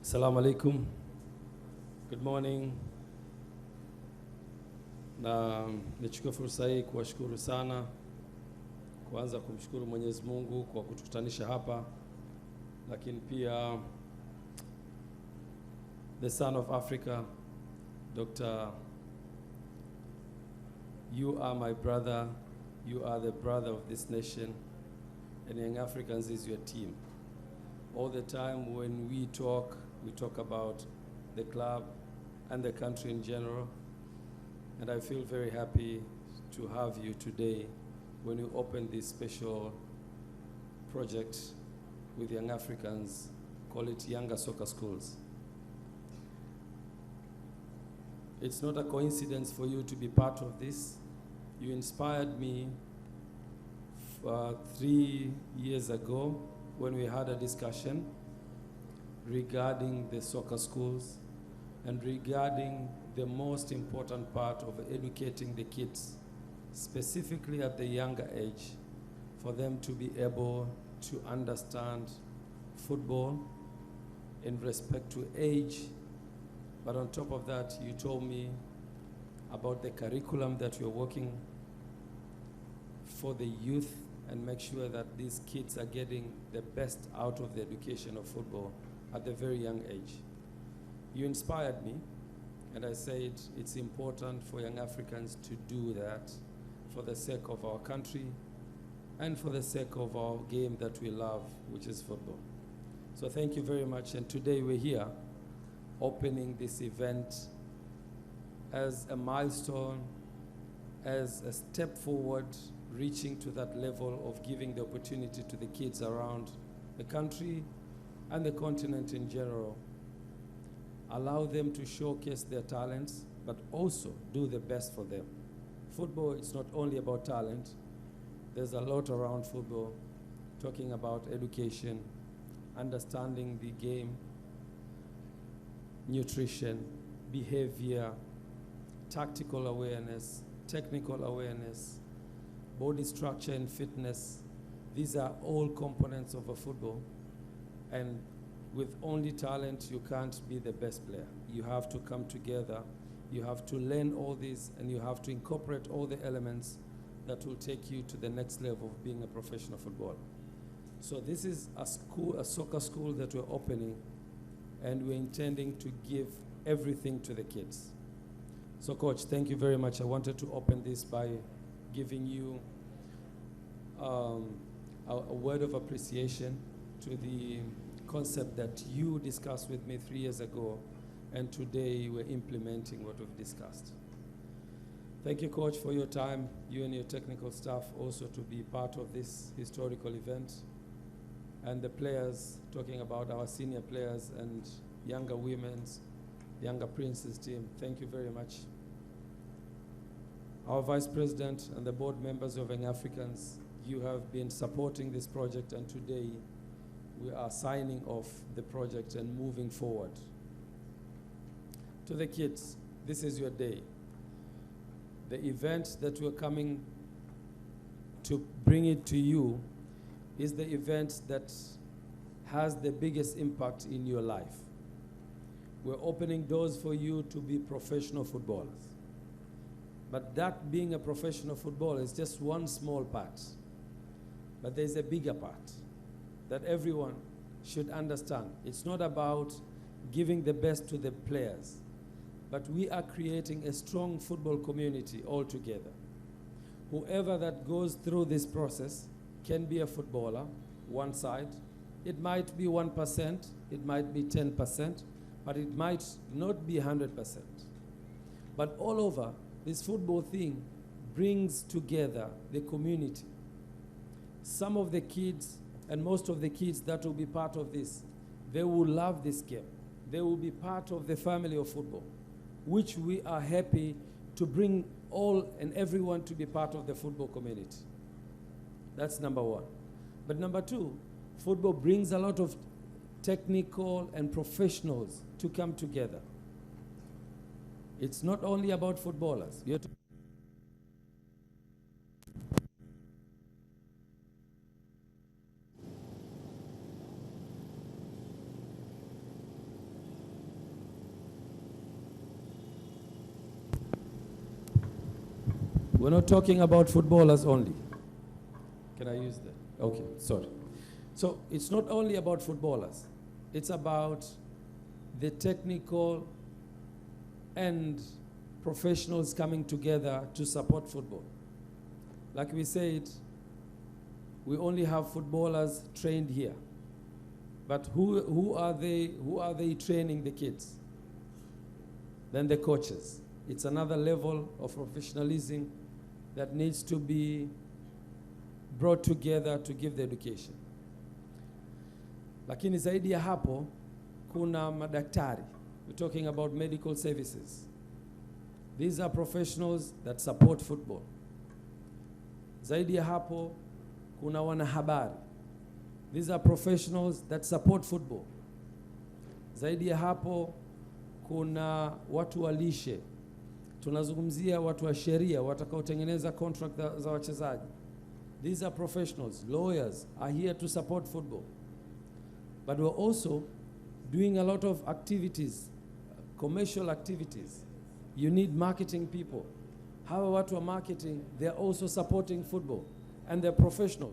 Assalamu alaikum. Good morning. Na nichukue fursa hii kuwashukuru sana. Kwanza kumshukuru Mwenyezi Mungu kwa kutukutanisha hapa, lakini pia the son of Africa, Dr. You are my brother, you are the brother of this nation, and Young Africans is your team. All the time when we talk about the club and the country in general, and I feel very happy to have you today when you open this special project with Young Africans, call it YANGA Soccer Schools. It's not a coincidence for you to be part of this. You inspired me 3 years ago when we had a discussion regarding the soccer schools and regarding the most important part of educating the kids, specifically at the younger age, for them to be able to understand football in respect to age. But on top of that, you told me about the curriculum that you're working for the youth and make sure that these kids are getting the best out of the education of football at the very young age. You inspired me, and I said it's important for young Africans to do that for the sake of our country and for the sake of our game that we love, which is football. So thank you very much, and today we're here opening this event as a milestone, as a step forward, reaching to that level of giving the opportunity to the kids around the country and the continent in general. Allow them to showcase their talents, but also do the best for them. Football is not only about talent. There's a lot around football, talking about education, understanding the game, nutrition, behavior, tactical awareness, technical awareness, body structure and fitness. These are all components of a football. And with only talent, you can't be the best player. You have to come together. You have to learn all this, and you have to incorporate all the elements that will take you to the next level of being a professional footballer. So this is a school, a soccer school that we're opening, and we're intending to give everything to the kids. So Coach, thank you very much. I wanted to open this by giving you a word of appreciation to the concept that you discussed with me 3 years ago, and today we're implementing what we've discussed. Thank you, Coach, for your time, you and your technical staff also to be part of this historical event, and the players, talking about our senior players and younger women's, younger princes team. Thank you very much. Our Vice President and the board members of Young Africans, you have been supporting this project, and today we are signing off the project and moving forward. To the kids, this is your day. The event that we're coming to bring it to you is the event that has the biggest impact in your life. We're opening doors for you to be professional footballers. But that being a professional footballer is just one small part. But there's a bigger part that everyone should understand. It's not about giving the best to the players, but we are creating a strong football community all together. Whoever that goes through this process can be a footballer, one side. It might be 1%, it might be 10%, but it might not be 100%. But all over, this football thing brings together the community. Some of the kids and most of the kids that will be part of this, they will love this game. They will be part of the family of football, which we are happy to bring all and everyone to be part of the football community. That's number one. But number two, football brings a lot of technical and professionals to come together. It's not only about footballers. We're not talking about footballers only. Can I use that? Okay, sorry. So it's not only about footballers. It's about the technical and professionals coming together to support football. Like we said, we only have footballers trained here. But who are they training the kids? Then the coaches. It's another level of professionalism that needs to be brought together to give the education. Lakini zaidi ya hapo, kuna madaktari. We're talking about medical services. These are professionals that support football. Zaidi ya hapo, kuna wanahabari. These are professionals that support football. Zaidi ya hapo, kuna watu wa lishe. Tunazungumzia watu wa sheria watakaotengeneza contract za wachezaji. These are professionals. Lawyers are here to support football. But we're also doing a lot of activities, commercial activities. You need marketing people. Hawa watu wa marketing, they're also supporting football, and they're professional.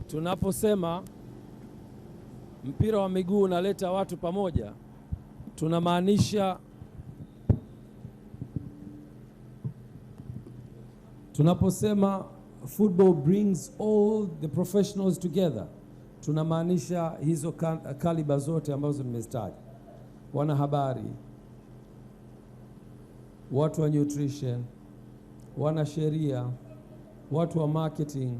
Tunaposema mpira wa miguu unaleta watu pamoja, tunamaanisha tunaposema football brings all the professionals together, tunamaanisha hizo kaliba zote ambazo nimezitaja. Wanahabari, watu wa nutrition, wanasheria, watu wa marketing,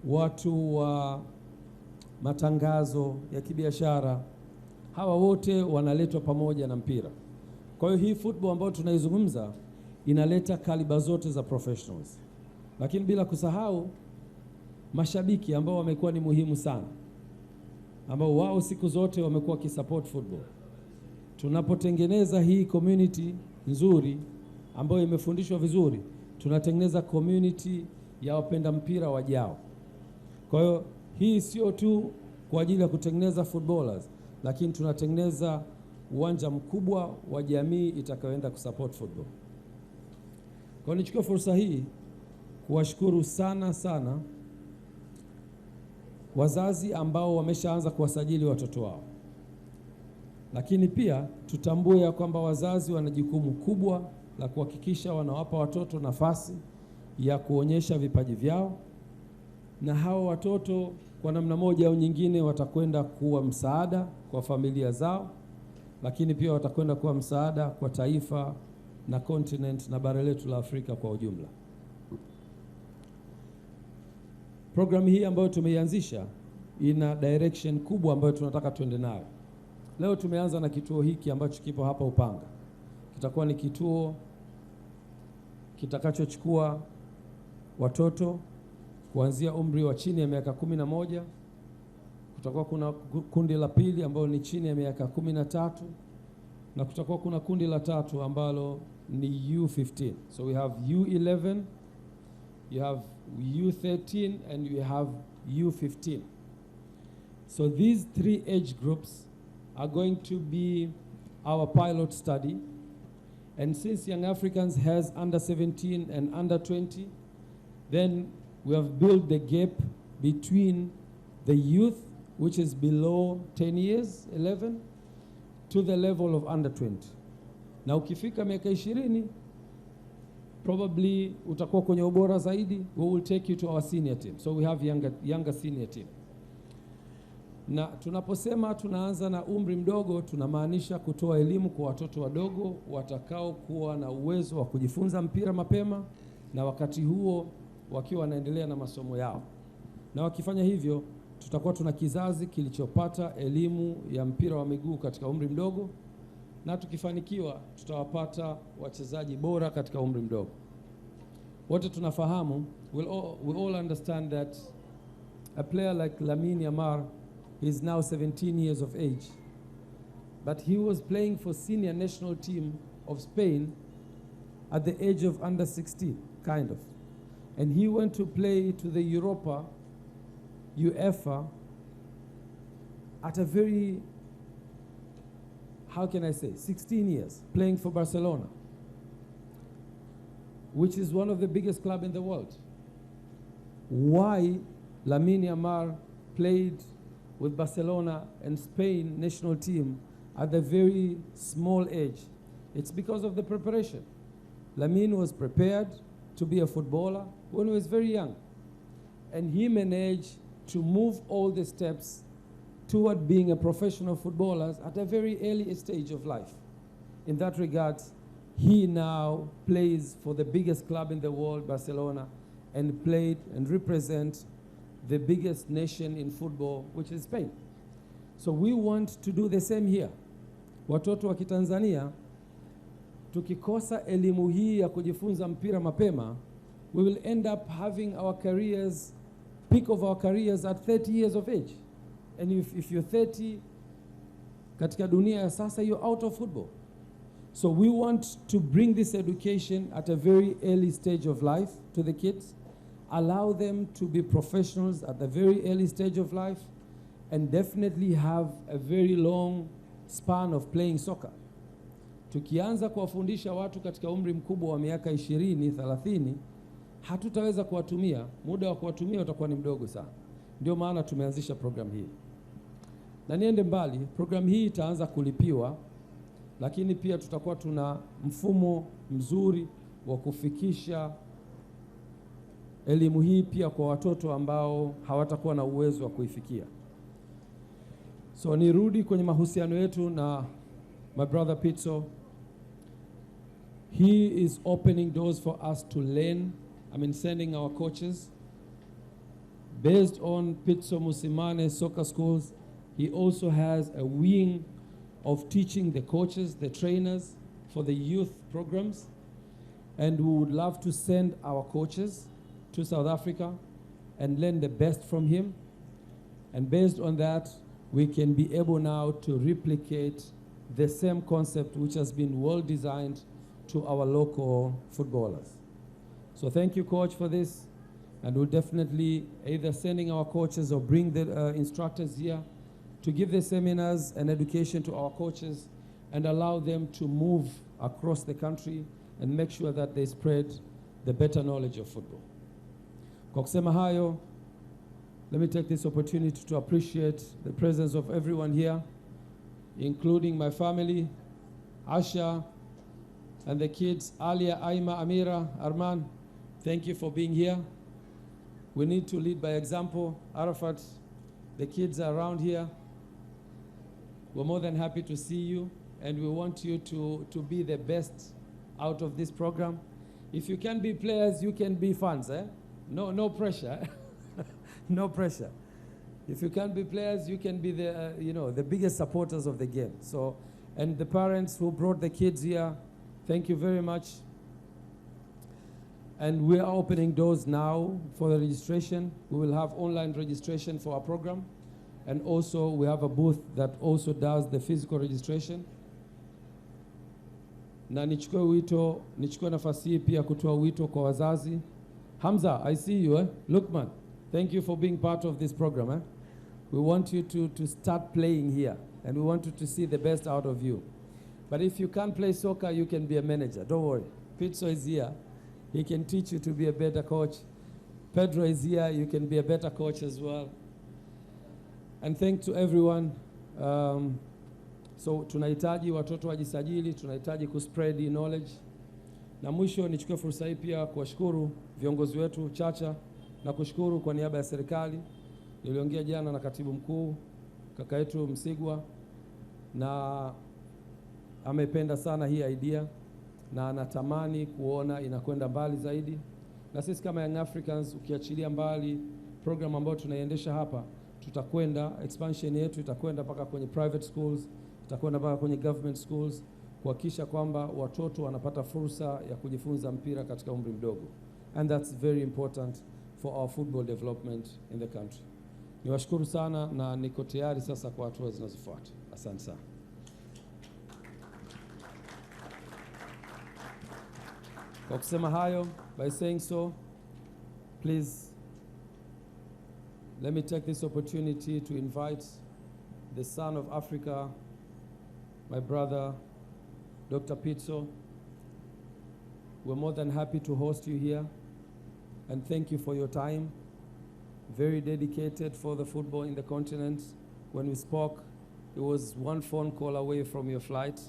watu wa matangazo ya kibiashara. Hawa wote wanaletwa pamoja na mpira. Kwa hiyo hii football ambayo tunaizungumza inaleta kaliba zote za professionals. Lakini bila kusahau mashabiki ambao wamekuwa ni muhimu sana, ambao wao siku zote wamekuwa kisupport football. Tunapotengeneza hii community nzuri ambayo imefundishwa vizuri, tunatengeneza community ya wapenda mpira wajao. Kwa hiyo hii sio tu kwa ajili ya kutengeneza footballers, lakini tunatengeneza uwanja mkubwa wa jamii itakayoenda kusupport football. Kwa nichukue fursa hii kuwashukuru sana wazazi ambao wameshaanza kuwasajili watoto wao. Lakini pia tutambue ya kwamba wazazi wana jukumu kubwa la kuhakikisha wanawapa watoto nafasi ya kuonyesha vipaji vyao, na hao watoto kwa namna moja au nyingine watakwenda kuwa msaada kwa familia zao, lakini pia watakwenda kuwa msaada kwa taifa na continent na bara letu la Afrika kwa ujumla. Programu hii ambayo tumeianzisha ina direction kubwa ambayo tunataka tuende nayo. Leo tumeanza na kituo hiki ambacho kipo hapa Upanga. Kitakuwa ni kituo kitakachochukua watoto kuanzia umri wa chini ya miaka 11. Kutakuwa kuna kundi la pili ambalo ni chini ya miaka 13, na kutakuwa kuna kundi la tatu ambalo ni U15. So we have U11, you have U13, and you have U15. So these three age groups are going to be our pilot study. And since Young Africans has under 17 and under 20, then we have built the gap between the youth, which is below 10 years, 11, to the level of under 20. Na ukifika miaka 20, probably utakuwa kwenye ubora zaidi, we will take you to our senior team. So we have younger senior team. Na tunaposema tunaanza na umri mdogo, tunamaanisha kutoa elimu kwa watoto wadogo watakao kuwa na uwezo wa kujifunza mpira mapema, na wakati huo wakiwa wanaendelea na masomo yao. Na wakifanya hivyo, tutakuwa tuna kizazi kilichopata elimu ya mpira wa miguu katika umri mdogo, na tukifanikiwa tutawapata wachezaji bora katika umri mdogo. Wote tunafahamu, we all understand that a player like Lamine Yamal is now 17 years of age, but he was playing for senior national team of Spain at the age of under 16, kind of. And he went to play to the UEFA, at a very, how can I say, 16 years, playing for Barcelona, which is one of the biggest clubs in the world. Why Lamine Yamal played with Barcelona and Spain national team at a very small age? It's because of the preparation. Lamine was prepared to be a footballer when he was very young. And he managed to move all the steps toward being a professional footballer at a very early stage of life. In that regard, he now plays for the biggest club in the world, Barcelona, and played and represent the biggest nation in football, which is Spain. So we want to do the same here. Watoto wa Kitanzania, tukikosa elimu hii ya kujifunza mpira mapema, we will end up having our careers, peak of our careers at 30 years of age. And if you're 30, katika dunia ya sasa, you're out of football. So we want to bring this education at a very early stage of life to the kids, allow them to be professionals at a very early stage of life, and definitely have a very long span of playing soccer. Tukianza kuwafundisha watu katika umri mkubwa wa miaka 20, 30, hatutaweza kuwatumia, muda wa kuwatumia utakuwa ni mdogo sana. Ndio maana tumeanzisha program hii. Na niende mbali, program hii itaanza kulipiwa, lakini pia tutakuwa tuna mfumo mzuri wa kufikisha elimu hii pia kwa watoto ambao hawatakuwa na uwezo wa kuifikia. So nirudi kwenye mahusiano yetu na my brother Pitso. He is opening doors for us to learn. Sending our coaches. Based on Pitso Mosimane soccer schools, he also has a wing of teaching the coaches, the trainers for the youth programs. And we would love to send our coaches to South Africa and learn the best from him. And based on that, we can be able now to replicate the same concept which has been well designed to our local footballers. So thank you, Coach, for this. And we'll definitely either sending our coaches or bring the instructors here to give the seminars and education to our coaches and allow them to move across the country and make sure that they spread the better knowledge of football. Kwa kusema hayo, let me take this opportunity to appreciate the presence of everyone here, including my family, Asha, and the kids, Alia, Aima, Amira, Arman. Thank you for being here. We need to lead by example. Arafat, the kids are around here. We're more than happy to see you, and we want you to be the best out of this program. If you can be players, you can be fans, eh? No pressure. No pressure. If you can't be players, you can be the the biggest supporters of the game. So, and the parents who brought the kids here, thank you very much. And we are opening doors now for the registration. We will have online registration for our program. And also we have a booth that also does the physical registration. Na nichukue nafasi hii pia kutoa wito kwa wazazi. Hamza, I see you, eh? Lukman, thank you for being part of this program, eh? We want you to start playing here, and we want you to see the best out of you. But if you can't play soccer, you can be a manager. Don't worry. Pitso is here. He can teach you to be a better coach. Pedro is here. You can be a better coach as well. And thanks to everyone. So tunahitaji watoto wajisajili, tunahitaji kuspread knowledge. Na mwisho nichukue fursa hii pia kuwashukuru viongozi wetu Chacha na kushukuru kwa niaba ya serikali. Niliongea jana na katibu mkuu kaka yetu Msigwa, na amependa sana hii idea na anatamani kuona inakwenda mbali zaidi. Na sisi kama Young Africans, ukiachilia mbali program ambayo tunaiendesha hapa, tutakwenda expansion yetu itakwenda mpaka kwenye private schools, itakwenda mpaka kwenye government schools, kuhakikisha kwamba watoto wanapata fursa ya kujifunza mpira katika umri mdogo. And that's very important for our football development in the country. Niwashukuru sana na niko tayari sasa kwa hatua zinazofuata. Asante sana. Kwa kusema hayo, by saying so, please let me take this opportunity to invite the son of Africa, my brother, Dr. Pitso. We're more than happy to host you here, and thank you for your time. Very dedicated for the football in the continent. When we spoke, it was one phone call away from your flight,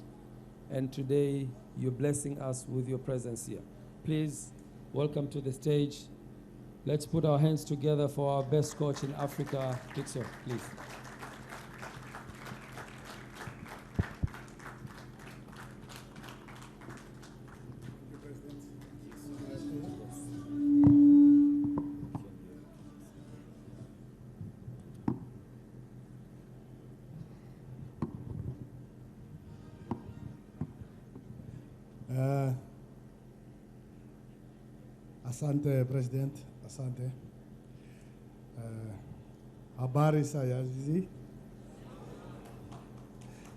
and today you're blessing us with your presence here. Please, welcome to the stage. Let's put our hands together for our best coach in Africa, Pitso, please. Asante President, asante. Habari saya zizi.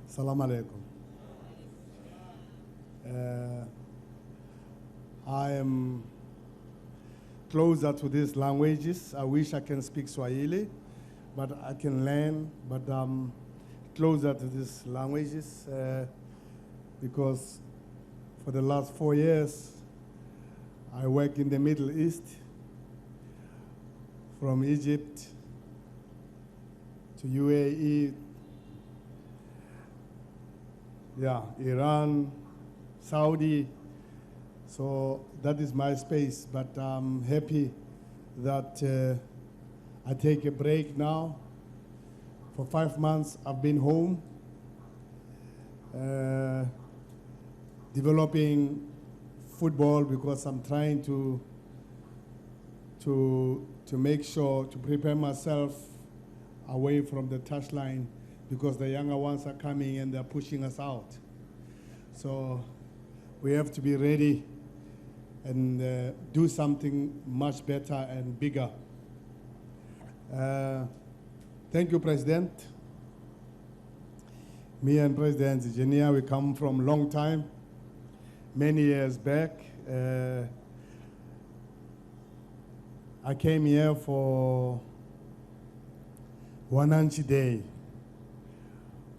Salam alaikum. I am closer to these languages. I wish I can speak Swahili, but I can learn, but I'm closer to these languages because for the last 4 years, I work in the Middle East, from Egypt to UAE, Iran, Saudi. So that is my space, but I'm happy that I take a break now. For 5 months, I've been home, developing football because I'm trying to make sure to prepare myself away from the touchline because the younger ones are coming and they're pushing us out. So we have to be ready and do something much better and bigger. Thank you, President. Me and President Zenia, we come from a long time. Many years back, I came here for Wananchi Day.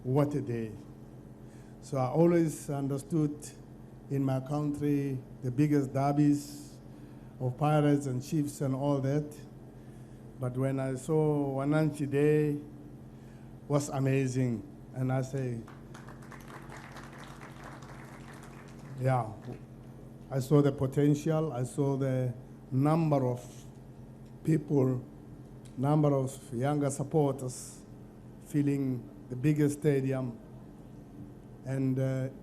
What a day. So I always understood in my country the biggest derbies of Pirates and Chiefs and all that. But when I saw Wananchi Day, was amazing. And I say, yeah, I saw the potential. I saw the number of people, number of younger supporters filling the biggest stadium. And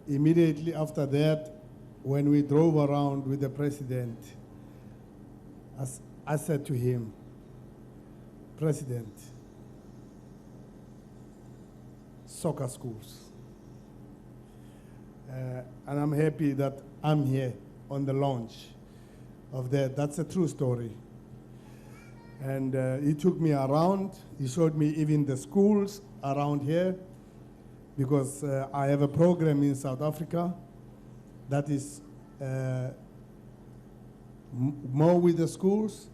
immediately after that, when we drove around with the president, I said to him, President, soccer schools. And I'm happy that I'm here on the launch of that. That's a true story. And he took me around. He showed me even the schools around here because I have a program in South Africa that is more with the schools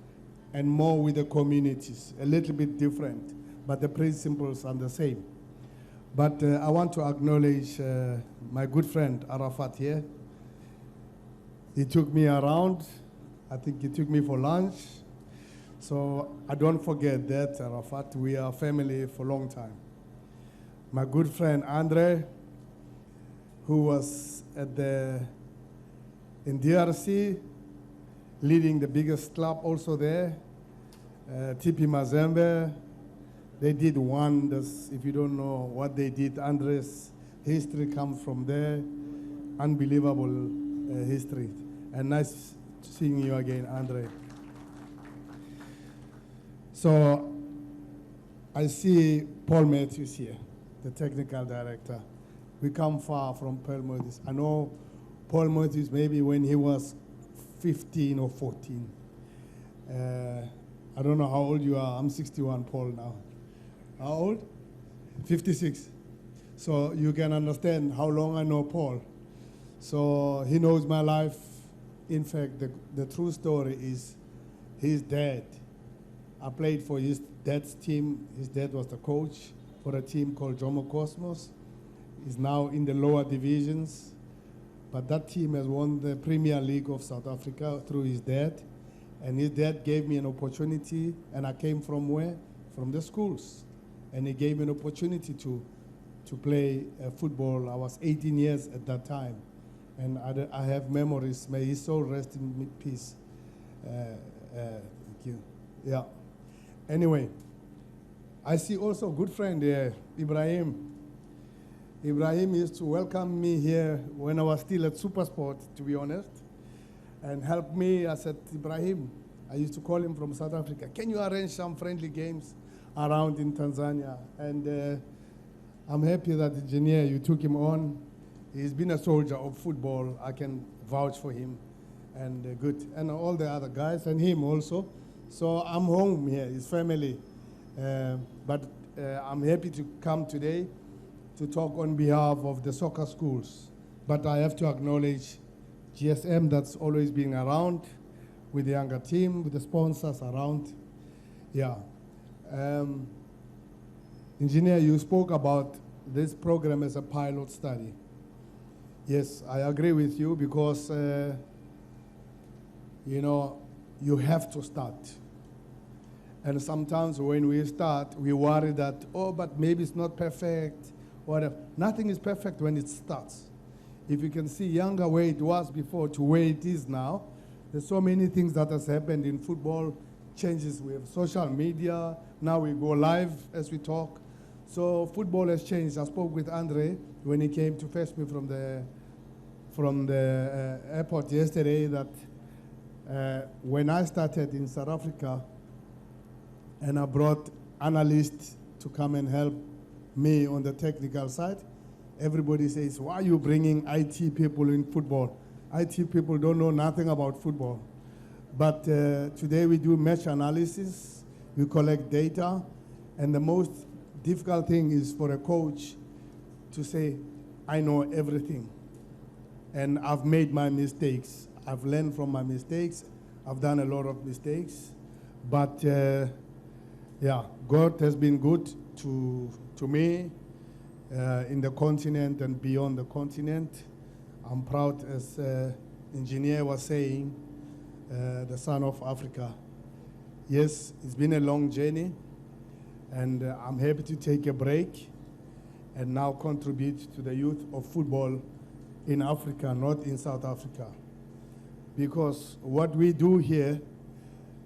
and more with the communities, a little bit different, but the principles are the same. But I want to acknowledge my good friend Arafat here. He took me around. I think he took me for lunch. So I don't forget that, Arafat. We are family for a long time. My good friend Andre, who was in DRC, leading the biggest club also there, TP Mazembe. They did wonders. If you don't know what they did, Andres' history comes from there. Unbelievable history. And nice seeing you again, Andre. So I see Paul Matthews here, the technical director. We come far from Paul Matthews. I know Paul Matthews maybe when he was 15 or 14. I don't know how old you are. I'm 61, Paul, now. How old? 56. So you can understand how long I know Paul. So he knows my life In fact, the true story is his dad. I played for his dad's team. His dad was the coach for a team called Jomo Cosmos. He's now in the lower divisions. But that team has won the Premier League of South Africa through his dad. And his dad gave me an opportunity, and I came from where? From the schools. And he gave me an opportunity to play football. I was 18 years at that time. And I have memories. May his soul rest in peace. Thank you. Yeah. Anyway, I see also a good friend here, Ibrahim. Ibrahim used to welcome me here when I was still at Supersport, to be honest, and help me. I said, Ibrahim, I used to call him from South Africa, can you arrange some friendly games around in Tanzania? And I'm happy that engineer, you took him on. He's been a soldier of football. I can vouch for him. And good. And all the other guys, and him also. So I'm home here, his family. But I'm happy to come today to talk on behalf of the soccer schools. But I have to acknowledge GSM that's always been around with the younger team, with the sponsors around. Yeah. Engineer, you spoke about this program as a pilot study. Yes, I agree with you because, you know, you have to start. And sometimes when we start, we worry that, oh, but maybe it's not perfect. Whatever. Nothing is perfect when it starts. If you can see younger where it was before to where it is now, there's so many things that has happened in football, changes with social media. Now we go live as we talk. So football has changed. I spoke with Andre when he came to fetch me from the airport yesterday that when I started in South Africa and I brought analysts to come and help me on the technical side, everybody says, why are you bringing IT people in football? IT people don't know nothing about football. But today we do match analysis, we collect data, and the most difficult thing is for a coach to say, I know everything. And I've made my mistakes. I've learned from my mistakes. I've done a lot of mistakes. But yeah, God has been good to me in the continent and beyond the continent. I'm proud, as engineer was saying, the son of Africa. Yes, it's been a long journey, and I'm happy to take a break and now contribute to the youth of football in Africa, not in South Africa. Because what we do here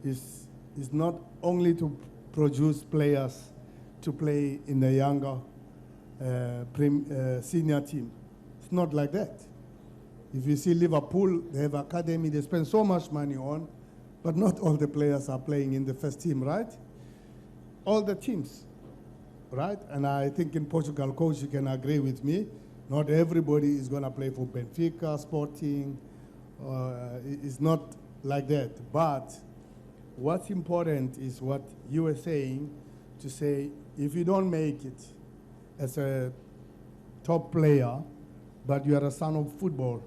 is not only to produce players to play in the younger senior team. It's not like that. If you see Liverpool, they have academy, they spend so much money on, but not all the players are playing in the first team, right? All the teams, right? And I think in Portugal, coach, you can agree with me, not everybody is going to play for Benfica, Sporting. It's not like that. But what's important is what you were saying, to say, if you don't make it as a top player, but you are a son of football,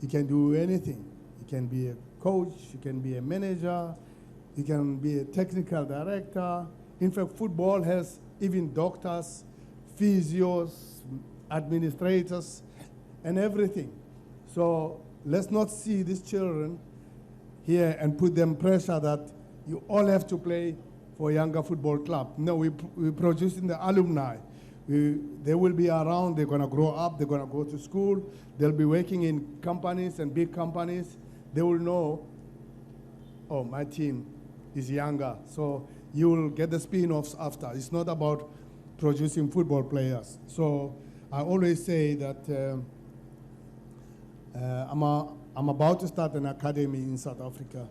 you can do anything. You can be a coach, you can be a manager, you can be a technical director. In fact, football has even doctors, physios, administrators, and everything. So let's not see these children here and put them pressure that you all have to play for a younger football club. No, we producing the alumni. They will be around, they're gonna grow up, they're gonna go to school, they'll be working in companies and big companies. They will know, oh, my team is younger, so you will get the spin-offs after. It's not about producing football players. So I always say that I'm about to start an academy in South Africa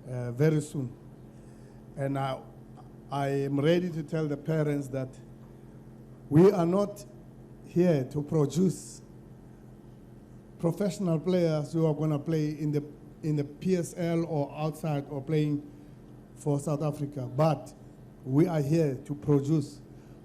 very soon. And I am ready to tell the parents that we are not here to produce professional players who are going to play in the PSL or outside or playing for South Africa, but we are here to produce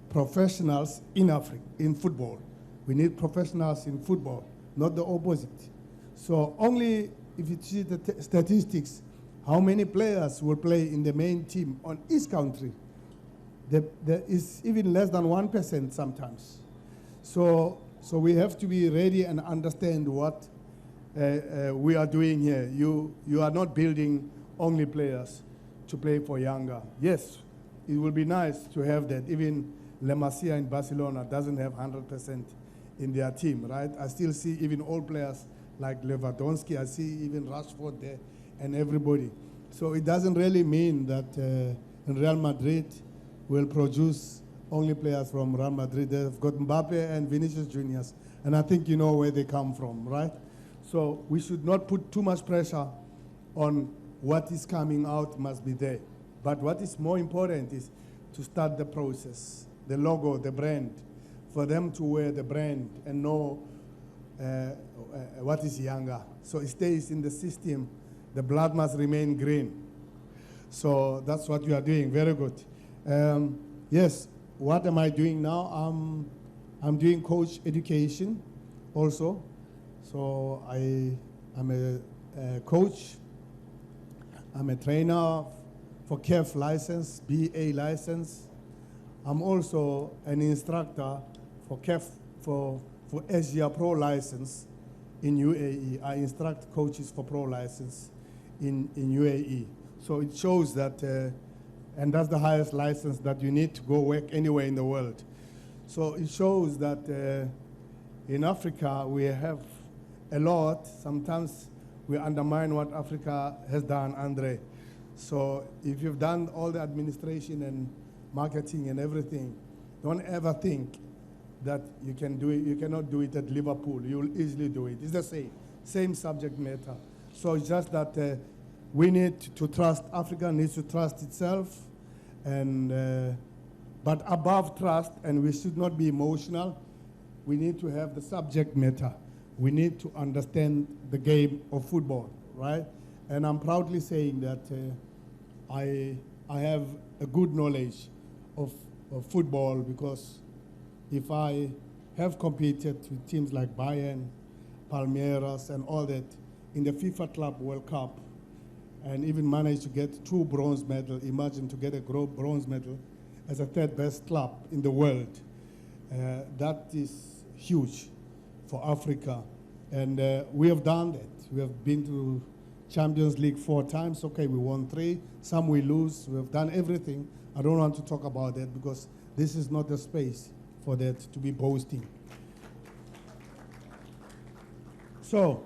professionals in Africa, in football. We need professionals in football, not the opposite. So only if you see the statistics, how many players will play in the main team on each country, there is even less than 1% sometimes. So we have to be ready and understand what we are doing here. You are not building only players to play for Yanga. Yes, it will be nice to have that. Even La Masia in Barcelona doesn't have 100% in their team, right? I still see even old players like Lewandowski. I see even Rashford there and everybody. So it doesn't really mean that in Real Madrid will produce only players from Real Madrid. They've got Mbappe and Vinicius Juniors, and I think you know where they come from, right? So we should not put too much pressure on what is coming out must be there. But what is more important is to start the process, the logo, the brand, for them to wear the brand and know what is Yanga. So it stays in the system. The blood must remain green. So that's what you are doing. Very good. Yes, what am I doing now? I'm doing coach education also. So I'm a coach. I'm a trainer for KEF license, BA license. I'm also an instructor for KEF for Asia Pro license in UAE. I instruct coaches for pro license in UAE. So it shows that, and that's the highest license that you need to go work anywhere in the world. So it shows that in Africa we have a lot. Sometimes we undermine what Africa has done, Andre. So if you've done all the administration and marketing and everything, don't ever think that you can do it. You cannot do it at Liverpool. You'll easily do it. It's the same subject matter. So it's just that we need to trust, Africa needs to trust itself, and but above trust, and we should not be emotional, we need to have the subject matter. We need to understand the game of football, right? And I'm proudly saying that I have a good knowledge of football, because if I have competed with teams like Bayern, Palmeiras, and all that in the FIFA Club World Cup, and even managed to get 2 bronze medals, imagine to get a bronze medal as a 3rd best club in the world. That is huge for Africa. And we have done that. We have been to Champions League 4 times. Okay, we won 3. Some we lose. We have done everything. I don't want to talk about that because this is not the space for that to be boasting. So,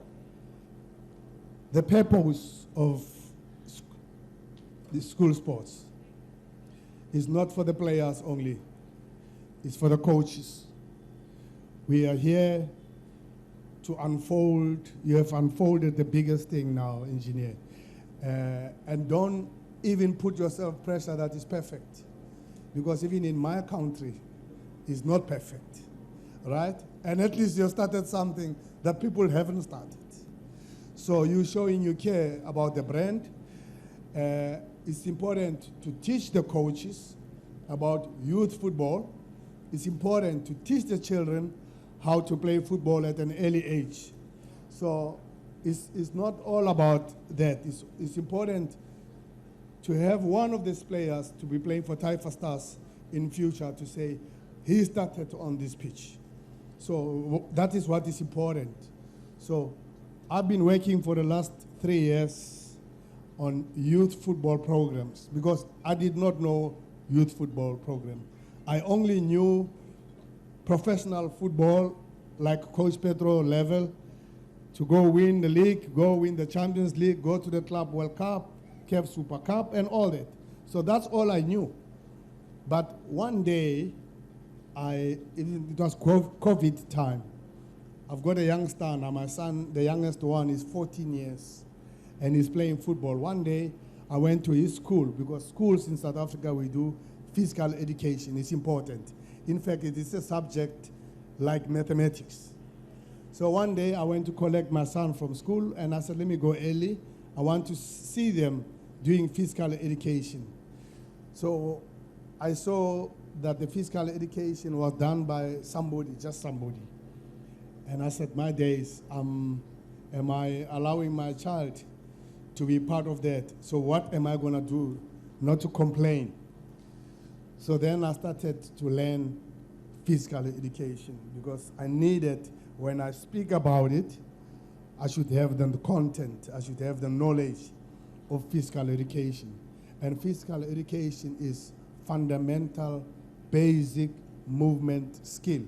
the purpose of the school sports is not for the players only. It's for the coaches. We are here to unfold. You have unfolded the biggest thing now, engineer. And don't even put yourself pressure that is perfect. Because even in my country, it's not perfect, right? And at least you started something that people haven't started. So you're showing you care about the brand. It's important to teach the coaches about youth football. It's important to teach the children how to play football at an early age. So it's not all about that. It's important to have one of these players to be playing for Taifa Stars in future, to say, he started on this pitch. So that is what is important. So I've been working for the last 3 years on youth football programs, because I did not know youth football program. I only knew professional football, like Coach Pedro level, to go win the league, go win the Champions League, go to the Club World Cup, KEF Super Cup, and all that. So that's all I knew. But one day, it was COVID time. I've got a youngster now. My son, the youngest one, is 14 years, and he's playing football. One day, I went to his school, because schools in South Africa, we do physical education. It's important. In fact, it is a subject like mathematics. So one day, I went to collect my son from school, and I said, let me go early. I want to see them doing physical education. So I saw that the physical education was done by somebody, just somebody. And I said, my days, I'm Am I allowing my child to be part of that? So what am I going to do not to complain? So then I started to learn physical education because I needed, when I speak about it, I should have the content, I should have the knowledge of physical education. And physical education is fundamental, basic movement skill.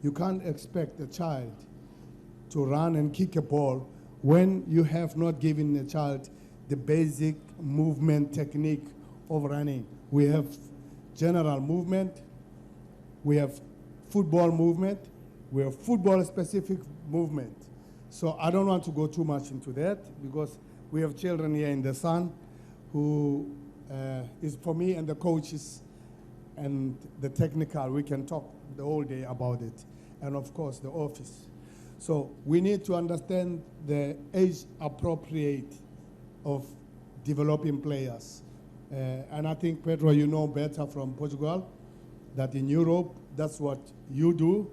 You can't expect a child to run and kick a ball when you have not given the child the basic movement technique of running. We have general movement, we have football movement, we have football specific movement. So I don't want to go too much into that because we have children here in the sun who is for me and the coaches and the technical, we can talk the whole day about it. And of course the office. So we need to understand the age appropriate of developing players. And I think, Pedro, you know better from Portugal that in Europe, that's what you do.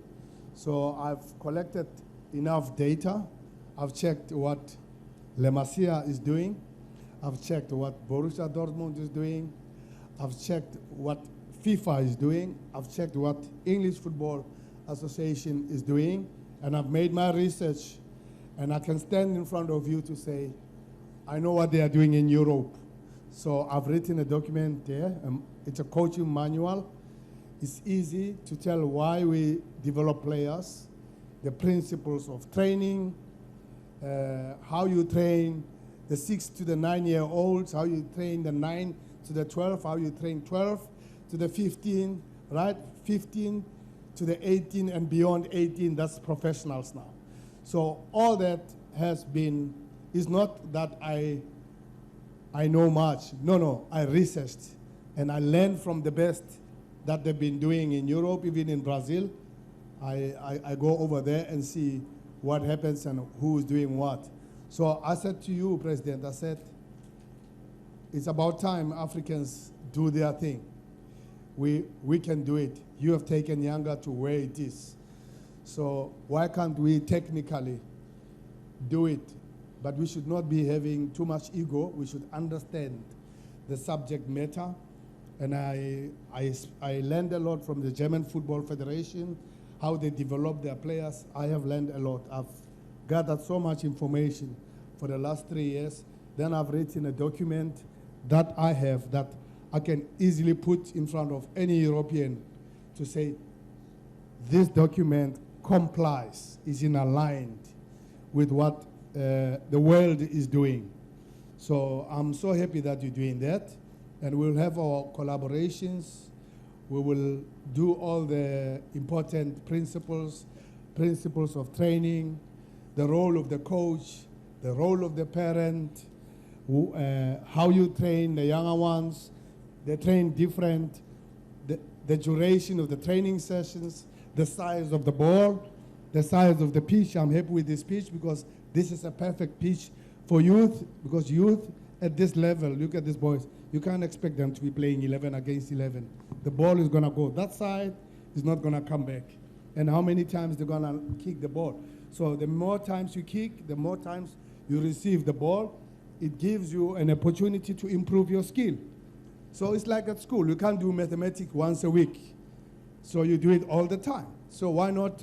So I've collected enough data. I've checked what La Masia is doing. I've checked what Borussia Dortmund is doing. I've checked what FIFA is doing. I've checked what English Football Association is doing. And I've made my research. And I can stand in front of you to say, I know what they are doing in Europe. So I've written a document there. It's a coaching manual. It's easy to tell why we develop players, the principles of training, how you train the 6 to the 9-year-olds, how you train the 9 to the 12, how you train 12 to the 15, right? 15 to the 18 and beyond 18, that's professionals now. So all that has been, it's not that I know much. No, I researched and I learned from the best that they've been doing in Europe, even in Brazil. I go over there and see what happens and who is doing what. So I said to you, President, I said, it's about time Africans do their thing. We can do it. You have taken YANGA to where it is. So why can't we technically do it? But we should not be having too much ego. We should understand the subject matter. And I learned a lot from the German Football Federation, how they develop their players. I have learned a lot. I've gathered so much information for the last 3 years. Then I've written a document that I have that I can easily put in front of any European to say, this document complies, is in aligned with what the world is doing. So I'm so happy that you're doing that. And we'll have our collaborations. We will do all the important principles of training, the role of the coach, the role of the parent, how you train the younger ones. They train different, the duration of the training sessions, the size of the ball, the size of the pitch. I'm happy with this pitch because this is a perfect pitch for youth, because youth at this level, look at these boys, you can't expect them to be playing 11 against 11. The ball is going to go that side, it's not going to come back. And how many times they're going to kick the ball. So the more times you kick, the more times you receive the ball, it gives you an opportunity to improve your skill. So it's like at school, you can't do mathematics once a week. So you do it all the time. So why not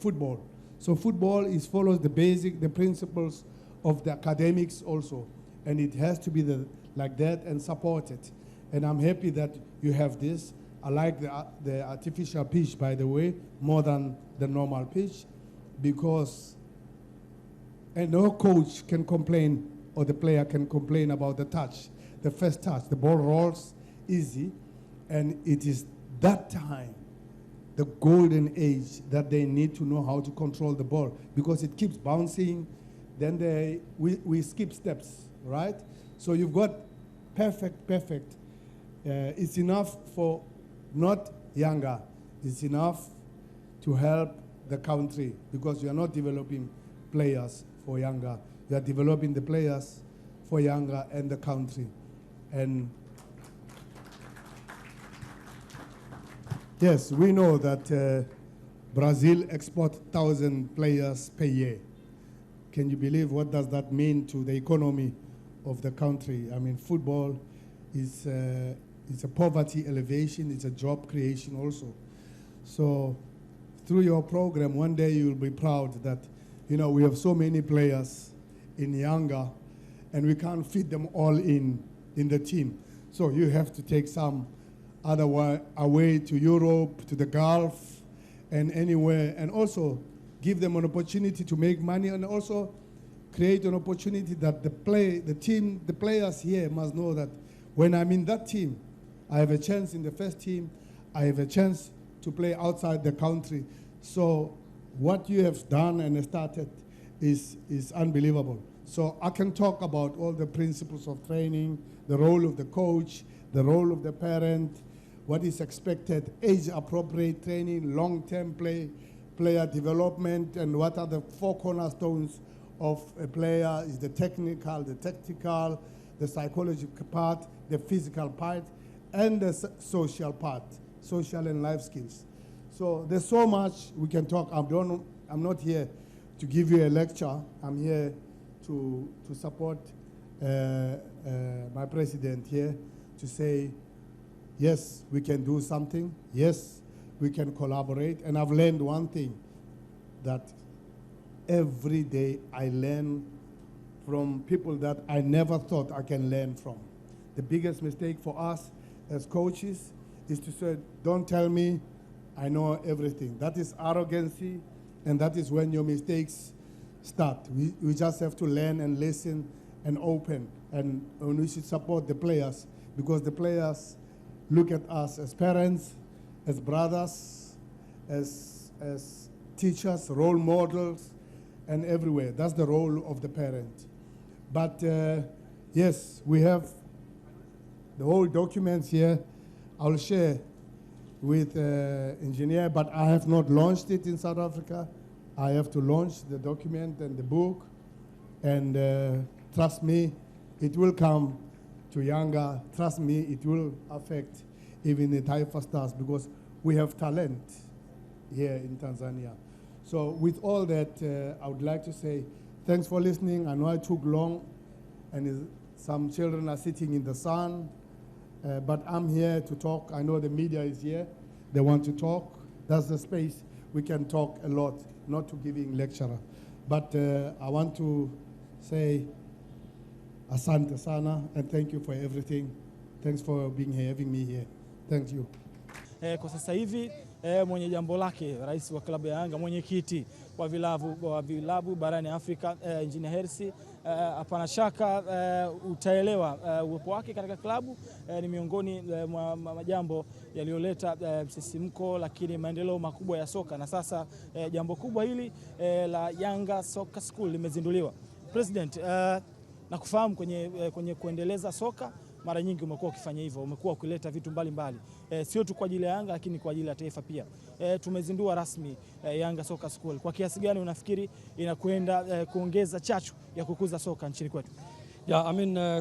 football? So football follows the principles of the academics also. And it has to be like that and supported. And I'm happy that you have this. I like the artificial pitch, by the way, more than the normal pitch, because no coach can complain or the player can complain about the touch, the first touch. The ball rolls easy, and it is that time, the golden age, that they need to know how to control the ball, because it keeps bouncing, then we skip steps, right? So you've got perfect. It's enough for not YANGA. It's enough to help the country, because you are not developing players for YANGA. You are developing the players for YANGA and the country. And yes, we know that Brazil exports 1,000 players per year. can you believe what does that mean to the economy of the country? I mean, football is it's a poverty elevation, it's a job creation also. So through your program, one day you'll be proud that, you know, we have so many players in YANGA and we can't fit them all in the team. So you have to take some other way away to Europe, to the Gulf, and anywhere, and also give them an opportunity to make money, and also create an opportunity that the players here must know that when I'm in that team, I have a chance in the first team, I have a chance to play outside the country. So what you have done and started is unbelievable. So I can talk about all the principles of training, the role of the coach, the role of the parent, what is expected, age-appropriate training, long-term player development, and what are the 4 cornerstones of a player is the technical, the tactical, the psychological part, the physical part, and the social part, social and life skills. So there's so much we can talk. I'm not here to give you a lecture. I'm here to support my president here to say, yes, we can do something. Yes, we can collaborate. And I've learned one thing, that every day I learn from people that I never thought I can learn from. The biggest mistake for us as coaches is to say, don't tell me I know everything. That is arrogancy, and that is when your mistakes start. We just have to learn and listen and open, and we should support the players, because the players look at us as parents, as brothers, as teachers, role models, and everywhere. That's the role of the parent. But yes, we have the whole documents here. I'll share with engineer, but I have not launched it in South Africa. I have to launch the document and the book, and trust me, it will come to YANGA. Trust me, it will affect even the Taifa Stars, because we have talent here in Tanzania. So with all that, I would like to say thanks for listening. I know I took long, and some children are sitting in the sun, but I'm here to talk. I know the media is here. They want to talk. That's the space we can talk a lot, not to giving lecturer. But I want to say asante sana, and thank you for everything. Thanks for being here, having me here. Thank you. Kwa sasa hivi mwenye jambo lake rais wa klabu ya Yanga, mwenyekiti wa vilabu barani Afrika, Engineer Hersi, hapana shaka utaelewa uwepo wake katika klabu ni miongoni mwa majambo yaliyoleta msisimko, lakini maendeleo makubwa ya soka. Na sasa jambo kubwa hili la Yanga Soccer School limezinduliwa. President, na kufahamu kwenye kuendeleza soka, mara nyingi umekuwa ukifanya hivyo, umekuwa ukileta vitu mbalimbali, sio tu kwa ajili ya Yanga lakini kwa ajili ya taifa pia. Tumezindua rasmi Yanga Soccer School. Kwa kiasi gani unafikiri inakwenda kuongeza chachu ya kukuza soka nchini kwetu?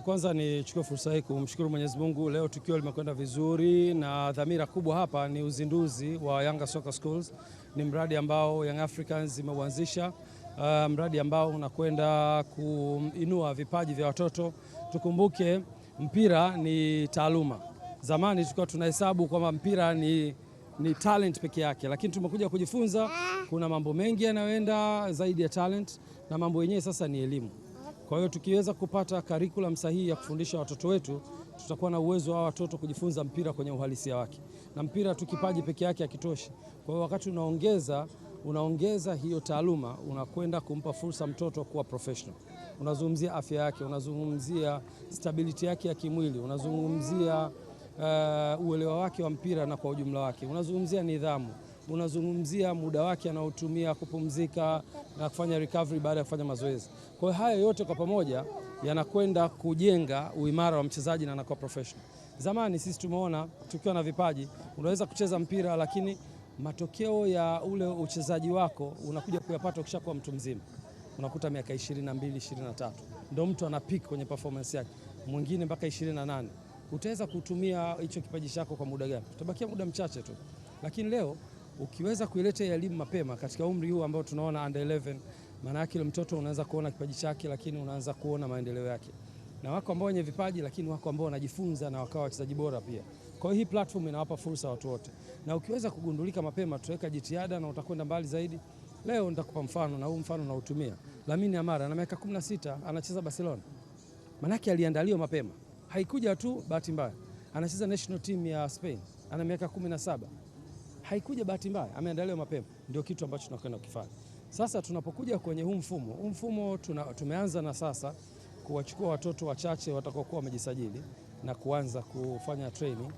Kwanza nichukue fursa hii kumshukuru Mwenyezi Mungu, leo tukio limekwenda vizuri, na dhamira kubwa hapa ni uzinduzi wa Yanga Soccer Schools. Ni mradi ambao Young Africans imeuanzisha, mradi ambao unakwenda kuinua vipaji vya watoto. Tukumbuke mpira ni taaluma. Zamani tulikuwa tunahesabu kwamba mpira ni talent peke yake, lakini tumekuja kujifunza kuna mambo mengi yanayoenda zaidi ya talent, na mambo yenyewe sasa ni elimu. Kwa hiyo tukiweza kupata curriculum sahihi ya kufundisha watoto wetu, tutakuwa na uwezo wa watoto kujifunza mpira kwenye uhalisia wake. Na mpira tu kipaji peke yake hakitoshi. Kwa hiyo wakati unaongeza hiyo taaluma, unakwenda kumpa fursa mtoto kuwa professional. Unazungumzia afya yake, unazungumzia stability yake ya kimwili, unazungumzia uelewa wake wa mpira na kwa ujumla wake, unazungumzia nidhamu, unazungumzia muda wake anaotumia kupumzika na kufanya recovery baada ya kufanya mazoezi. Kwa hiyo haya yote kwa pamoja yanakwenda kujenga uimara wa mchezaji na anakuwa professional. Zamani sisi tumeona tukiwa na vipaji, unaweza kucheza mpira lakini matokeo ya ule uchezaji wako unakuja kuyapata ukishakuwa mtu mzima. Unakuta miaka 22, 23 ndio mtu ana peak kwenye performance yake, mwingine mpaka 28. Utaweza kutumia hicho kipaji chako kwa muda gani? Utabakia muda mchache tu. Lakini leo ukiweza kuileta elimu mapema katika umri huu ambao tunaona under 11, Maana yake yule mtoto unaanza kuona kipaji chake, lakini unaanza kuona maendeleo yake. Na wako ambao wenye vipaji, lakini wako ambao wanajifunza na wakawa wachezaji bora pia. Kwa hiyo hii platform inawapa fursa watu wote. Na ukiweza kugundulika mapema, tutaweka jitihada na utakwenda mbali zaidi. Leo nitakupa mfano, na huu mfano nautumia. Lamine Yamal ana miaka 16, anacheza Barcelona. Maana yake aliandaliwa mapema. Haikuja tu bahati mbaya. Anacheza national team ya Spain, ana miaka 17. Haikuja bahati mbaya, ameandaliwa mapema. Ndio kitu ambacho tunakwenda kukifanya. Sasa tunapokuja kwenye huu mfumo tumeanza na sasa kuwachukua watoto wachache watakaokuwa wamejisajili na kuanza kufanya training.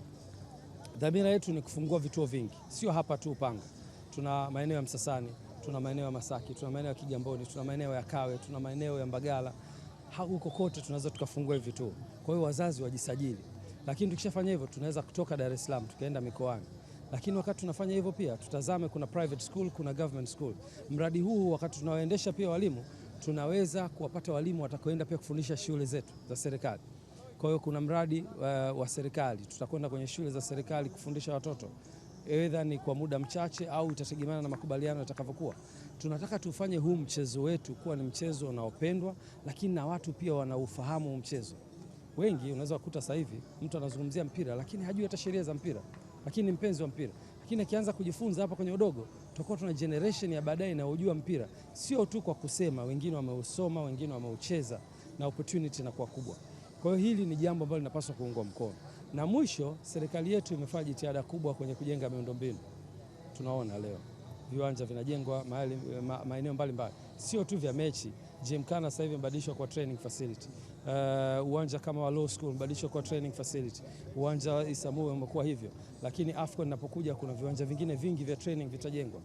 Dhamira yetu ni kufungua vituo vingi, sio hapa tu Upanga. Tuna maeneo ya Msasani, tuna maeneo ya Masaki, tuna maeneo ya Kigamboni, tuna maeneo ya Kawe, tuna maeneo ya Mbagala. Huko kote tunaweza tukafungua hivi vituo. Kwa hiyo wazazi wajisajili. Lakini tukishafanya hivyo tunaweza kutoka Dar es Salaam tukaenda mikoani. Lakini wakati tunafanya hivyo pia tutazame kuna private school, kuna government school. Mradi huu wakati tunaoendesha pia walimu, tunaweza kuwapata walimu watakaoenda pia kufundisha shule zetu za serikali. Kwa hiyo kuna mradi wa serikali, tutakwenda kwenye shule za serikali kufundisha watoto. Either ni kwa muda mchache au itategemeana na makubaliano yatakavyokuwa. Tunataka tufanye huu mchezo wetu kuwa ni mchezo unaopendwa, lakini na watu pia wanaufahamu mchezo. Wengi unaweza kukuta sasa hivi mtu anazungumzia mpira lakini hajui hata sheria za mpira, lakini ni mpenzi wa mpira. Lakini akianza kujifunza hapa kwenye udogo, tutakuwa tuna generation ya baadaye inayojua mpira, sio tu kwa kusema, wengine wameusoma, wengine wameucheza na opportunity inakuwa kubwa. Kwa hiyo hili ni jambo ambalo linapaswa kuungwa mkono. Na mwisho, serikali yetu imefanya jitihada kubwa kwenye kujenga miundombinu. Tunaona leo viwanja vinajengwa maeneo mbalimbali, sio tu vya mechi. Gymkhana sasa hivi mbadilishwa kwa training facility. Uwanja kama wa law school mbadilishwa kwa training facility. Uwanja wa Isamu umekuwa hivyo. Lakini AFCON inapokuja kuna viwanja vingine vingi vya training vitajengwa.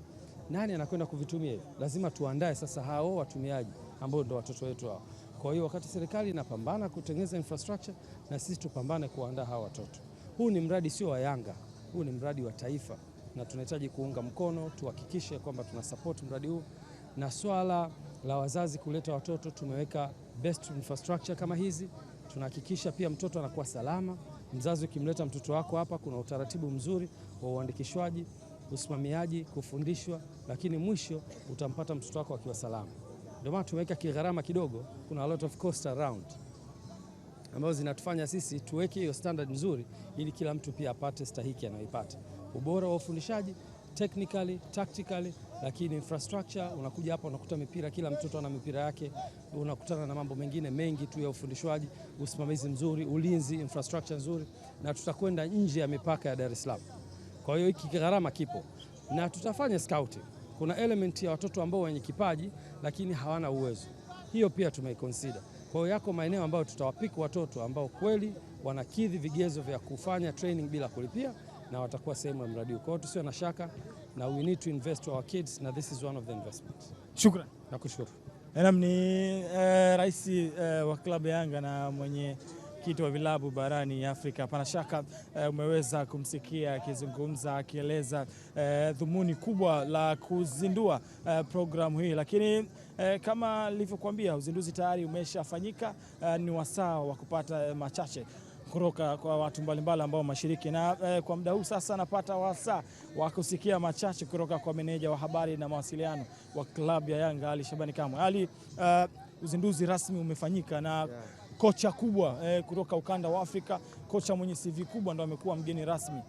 Nani anakwenda kuvitumia hivi? Lazima tuandae sasa hao watumiaji ambao ndio watoto wetu hao. Kwa hiyo wakati serikali inapambana kutengeneza infrastructure, na sisi tupambane kuandaa hawa watoto. Huu ni mradi sio wa Yanga, huu ni mradi wa taifa na tunahitaji kuunga mkono, tuhakikishe kwamba tuna support mradi huu. Na swala la wazazi kuleta watoto, tumeweka best infrastructure kama hizi. Tunahakikisha pia mtoto anakuwa salama. Mzazi ukimleta mtoto wako hapa, kuna utaratibu mzuri wa uandikishwaji, usimamiaji, kufundishwa, lakini mwisho utampata mtoto wako akiwa salama. Ndio maana tumeweka kigharama kidogo, kuna a lot of cost around ambazo zinatufanya sisi tuweke hiyo standard nzuri ili kila mtu pia apate stahiki anayoipata. Ubora wa ufundishaji, technically, tactically, lakini infrastructure, unakuja hapa unakuta mipira, kila mtoto ana mipira yake, unakutana na mambo mengine mengi tu ya ufundishwaji, usimamizi mzuri, ulinzi, infrastructure nzuri, na tutakwenda nje ya mipaka ya Dar es Salaam. Kwa hiyo hiki gharama kipo na tutafanya scouting. Kuna element ya watoto ambao wenye kipaji lakini hawana uwezo. Hiyo pia tumeiconsider. Kwa hiyo yako maeneo ambayo tutawapika watoto ambao kweli wanakidhi vigezo vya kufanya training bila kulipia na watakuwa sehemu ya mradi. Kwa hiyo tusiwe na shaka na we need to invest to our kids na this is one of the investments. Shukrani. Nakushukuru. Ni rais wa klabu ya Yanga na mwenye kiti wa vilabu barani Afrika. Hapana shaka umeweza kumsikia akizungumza, akieleza dhumuni kubwa la kuzindua programu hii, lakini kama nilivyokuambia uzinduzi tayari umeshafanyika. Ni wasaa wa kupata machache kutoka kwa watu mbalimbali ambao mashiriki, na kwa muda huu sasa napata wasaa wa kusikia machache kutoka kwa meneja wa habari na mawasiliano wa klabu ya Yanga, Ali Shabani Kamwe. Ali, uzinduzi rasmi umefanyika na kocha kubwa kutoka ukanda wa Afrika, kocha mwenye CV kubwa ndo amekuwa mgeni rasmi.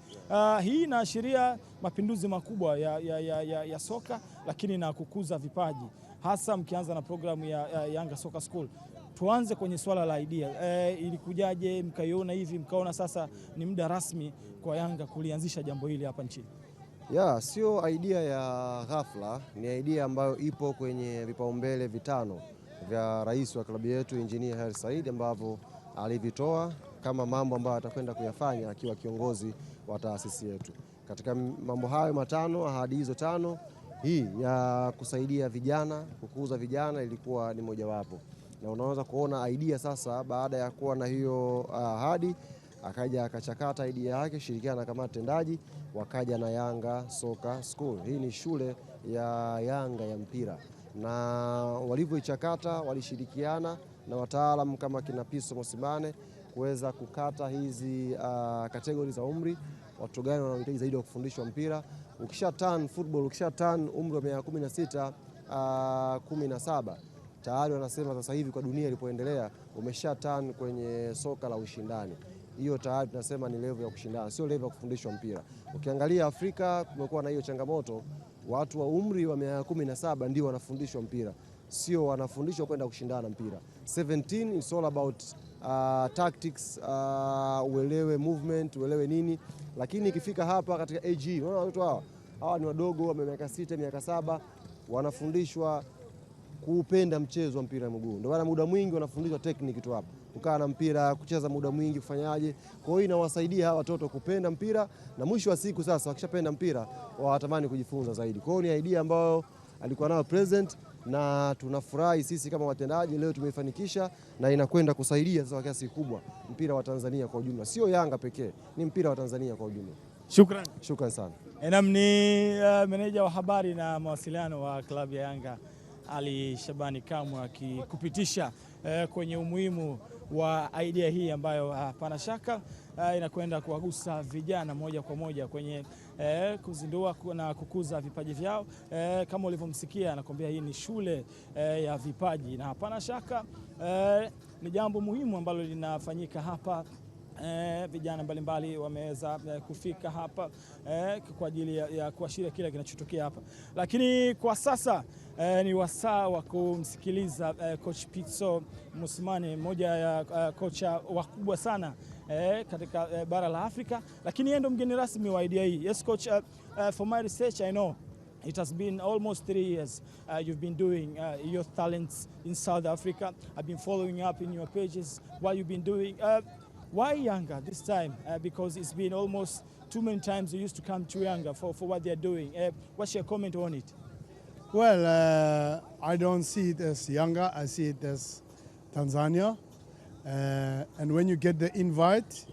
Hii inaashiria mapinduzi makubwa ya soka, lakini na kukuza vipaji, hasa mkianza na programu ya YANGA SOCCER SCHOOL. Tuanze kwenye swala la idea. Ilikujaje mkaiona hivi mkaona sasa ni muda rasmi kwa Yanga kulianzisha jambo hili hapa nchini? Sio idea ya ghafla, ni idea ambayo ipo kwenye vipaumbele vitano vya rais wa klabu yetu Engineer Hersi Said, ambavyo alivitoa kama mambo ambayo atakwenda kuyafanya akiwa kiongozi wa taasisi yetu. Katika mambo hayo matano, ahadi hizo tano, hii ya kusaidia vijana, kukuza vijana ilikuwa ni mojawapo. Na unaweza kuona idea sasa, baada ya kuwa na hiyo ahadi, akaja akachakata idea yake, shirikiana na kamati tendaji, wakaja na YANGA SOCCER SCHOOL. Hii ni shule ya Yanga ya mpira, na walivyoichakata walishirikiana na wataalamu kama kina Pitso Mosimane kuweza kukata hizi kategori za umri, watu gani wanahitaji zaidi wa kufundishwa mpira. Ukisha turn football, ukisha turn umri wa miaka 16, 17 tayari wanasema sasa hivi kwa dunia ilipoendelea umesha turn kwenye soka la ushindani. Hiyo tayari tunasema ni level ya kushindana, sio level ya kufundishwa mpira. Ukiangalia Afrika kumekuwa na hiyo changamoto, watu wa umri wa miaka 17 ndio wanafundishwa mpira, sio wanafundishwa kwenda kushindana mpira. 17 is all about tactics, uelewe movement, uelewe nini. Lakini ikifika hapa katika age, unaona watu hawa ni wadogo, wa miaka 6, miaka 7, wanafundishwa kupenda mchezo wa mpira wa miguu. Ndio maana muda mwingi wanafundishwa technique tu hapa, kukaa na mpira, kucheza muda mwingi, kufanyaje. Kwa hiyo inawasaidia hawa watoto kupenda mpira, na mwisho wa siku sasa wakishapenda mpira watamani kujifunza zaidi. Kwa hiyo ni idea ambayo alikuwa nayo present, na tunafurahi sisi kama watendaji leo tumeifanikisha, na inakwenda kusaidia sasa kwa kiasi kikubwa mpira wa Tanzania kwa ujumla, sio Yanga pekee, ni mpira wa Tanzania kwa ujumla. Shukrani sana. Enam ni meneja wa habari na mawasiliano wa klabu ya Yanga Ali Shabani Kamwe akikupitisha kwenye umuhimu wa idea hii ambayo hapana shaka inakwenda kuwagusa vijana moja kwa moja kwenye kuzindua na kukuza vipaji vyao. Kama ulivyomsikia anakuambia hii ni shule ya vipaji, na hapana shaka ni jambo muhimu ambalo linafanyika hapa. Vijana mbalimbali wameweza kufika hapa kwa ajili ya kuashiria kile kinachotokea hapa, lakini kwa sasa ni wasaa wa kumsikiliza Kocha Pitso Mosimane, mmoja ya kocha wakubwa sana katika bara la Afrika, lakini yeye ndo mgeni rasmi wa idea hii. Yes coach, for my research I know it has been almost 3 years you've been doing youth talents in South Africa. I've been following up in your pages what you've been doing. Why Yanga this time? Because it's been almost too many times you used to come to Yanga for what they're doing. What's your comment on it? Well, I don't see it as Yanga, I see it as Tanzania. And when you get the invite,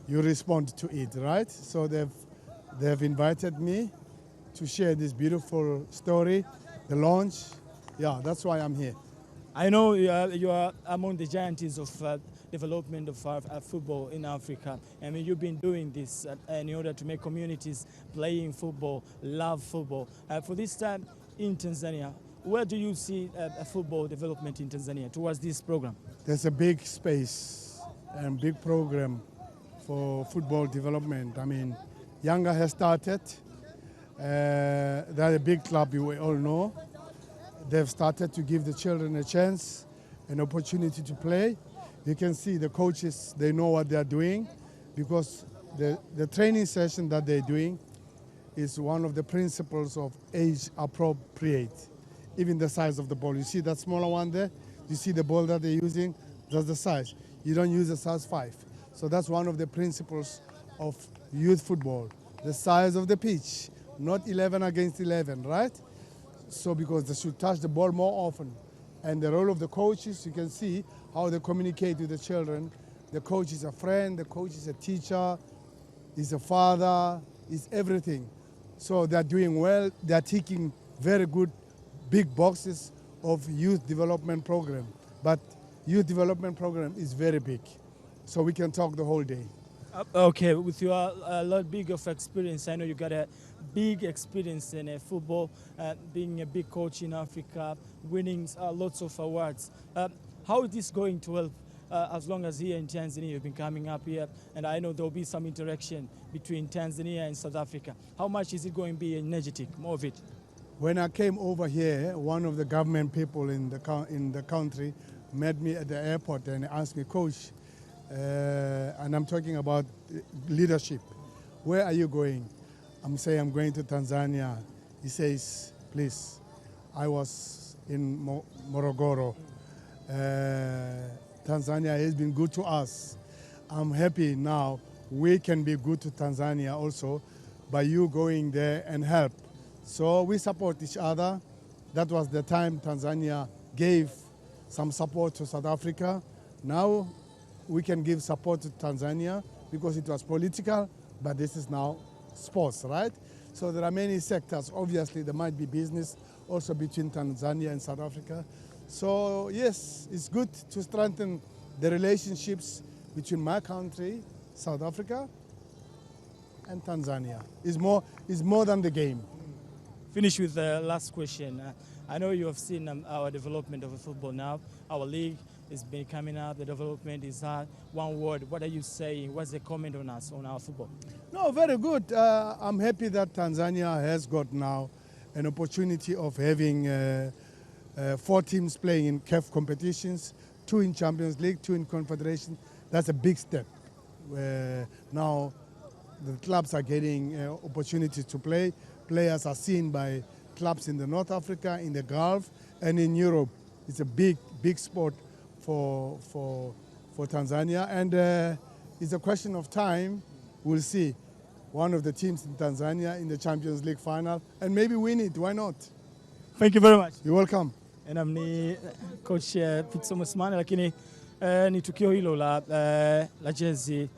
you respond to it, right? So they've invited me to share this beautiful story, the launch. Yeah, that's why I'm here. I know you are among the giants of development of football in Africa. I mean, you've been doing this in order to make communities playing football, love football. For this time in Tanzania, where do you see football development in Tanzania towards this program? There's a big space and big program for football development. I mean, Yanga has started. They're a big club, you all know. They've started to give the children a chance, an opportunity to play. You can see the coaches, they know what they're doing, because the training session that they're doing is one of the principles of age appropriate. Even the size of the ball. You see that smaller one there? You see the ball that they're using? That's the size. You don't use a size 5. So that's one of the principles of youth football. The size of the pitch, not 11 against 11, right? So because they should touch the ball more often. And the role of the coaches, you can see how they communicate with the children. The coach is a friend, the coach is a teacher, is a father, is everything. So they're doing well. They're ticking very good big boxes of youth development program. But youth development program is very big. So we can talk the whole day. Okay, with your a lot big of experience, I know you got a big experience in football, being a big coach in Africa, winning lots of awards. How is this going to help as long as here in Tanzania you've been coming up here, and I know there will be some interaction between Tanzania and South Africa. How much is it going to be energetic, more of it? When I came over here, one of the government people in the country met me at the airport and asked me, Coach, and I'm talking about leadership. Where are you going? I'm saying I'm going to Tanzania. He says, please, I was in Morogoro. Tanzania has been good to us. I'm happy now we can be good to Tanzania also by you going there and help. So we support each other. That was the time Tanzania gave some support to South Africa. Now we can give support to Tanzania because it was political, but this is now sports, right? So there are many sectors. Obviously, there might be business also between Tanzania and South Africa. So yes, it's good to strengthen the relationships between my country, South Africa, and Tanzania. It's more than the game. finish with the last question. I know you have seen our development of football now. Our league is been coming up. The development is one word. What are you saying? What's the comment on us, on our football? No, very good. I'm happy that Tanzania has got now an opportunity of having 4 teams playing in CAF competitions, 2 in Champions League, 2 in Confederation. That's a big step. Now the clubs are getting opportunities to play. Players are seen by clubs in the North Africa, in the Gulf, and in Europe. It's a big sport for Tanzania, and it's a question of time. We'll see one of the teams in Tanzania in the Champions League final, and maybe win it. Why not? Thank you very much. You're welcome. Ni Coach Pitso Mosimane, lakini ni tukio hilo la jezi